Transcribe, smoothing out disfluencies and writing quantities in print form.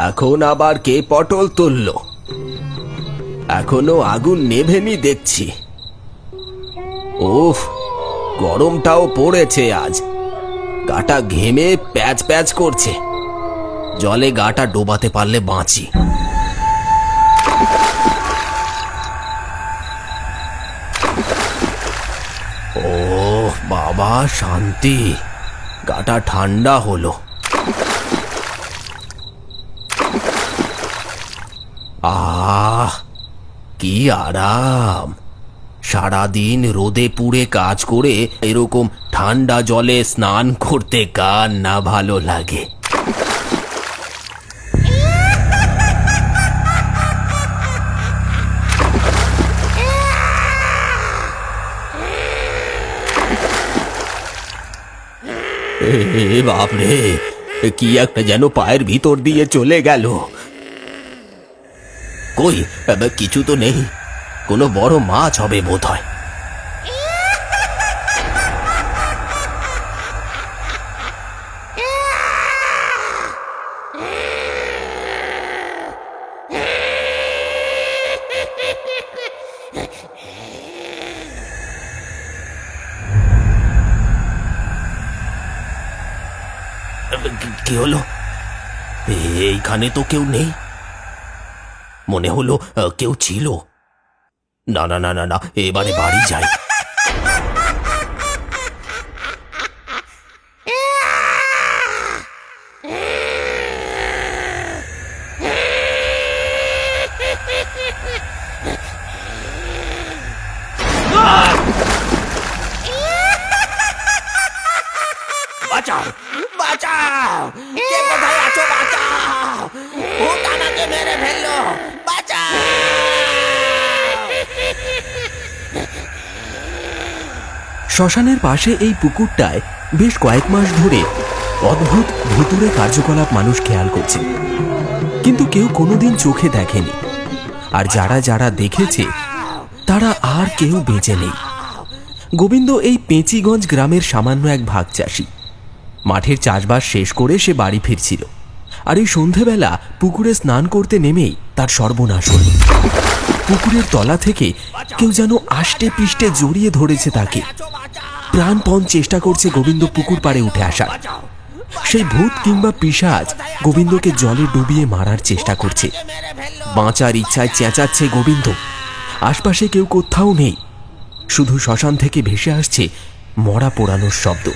এখন আবার কে পটল তুলল? এখনো আগুন নেভেনি দেখছি। উফ, গরমটাও পড়েছে আজ। গাটা ঘেমে প্যাচ প্যাচ করছে। জলে গাটা ডোবাতে পারলে বাঁচি। ও বাবা, শান্তি, গাটা ঠান্ডা হলো। আহ, কি আরাম! সারাদিন রোদে পুড়ে কাজ করে এরকম ঠান্ডা জলে স্নান করতে কার না ভালো লাগে। এ বাপরে, কি একটা যেন পায়ের ভিতর দিয়ে চলে গেল। কই, কিছু তো নেই। কোনো বড় মাছ হবে বোধহয়। কি হলো? এইখানে তো কেউ নেই। মনে হলো কেউ ছিল। না না না না না, এবারে বাড়ি যাই। বাঁচাও, বাঁচাও! কে কোথায় আছো? বাঁচাও! ভূত আমাকে মেরে ফেললো! বাঁচাও! শ্মশানের পাশে এই পুকুরটায় বেশ কয়েক মাস ধরে অদ্ভুত ভুতুড়ে কার্যকলাপ মানুষ খেয়াল করছে, কিন্তু কেউ কোনোদিন চোখে দেখেনি। আর যারা যারা দেখেছে তারা আর কেউ বেঁচে নেই। গোবিন্দ এই পেঁচিগঞ্জ গ্রামের সামান্য এক ভাগ চাষি। মাঠের চাষবাস শেষ করে সে বাড়ি ফিরছিল, আর এই সন্ধেবেলা পুকুরে স্নান করতে নেমেই তার সর্বনাশ হল। পুকুরের তলা থেকে কেউ যেন আষ্টে পিষ্টে জড়িয়ে ধরেছে তাকে। প্রাণপণ চেষ্টা করছে গোবিন্দ পুকুর পাড়ে উঠে আসার। সেই ভূত কিংবা পিশাচ গোবিন্দকে জলে ডুবিয়ে মারার চেষ্টা করছে। বাঁচার ইচ্ছায় চেঁচাচ্ছে গোবিন্দ। আশপাশে কেউ কোথাও নেই, শুধু শ্মশান থেকে ভেসে আসছে মরা পোড়ানোর শব্দ।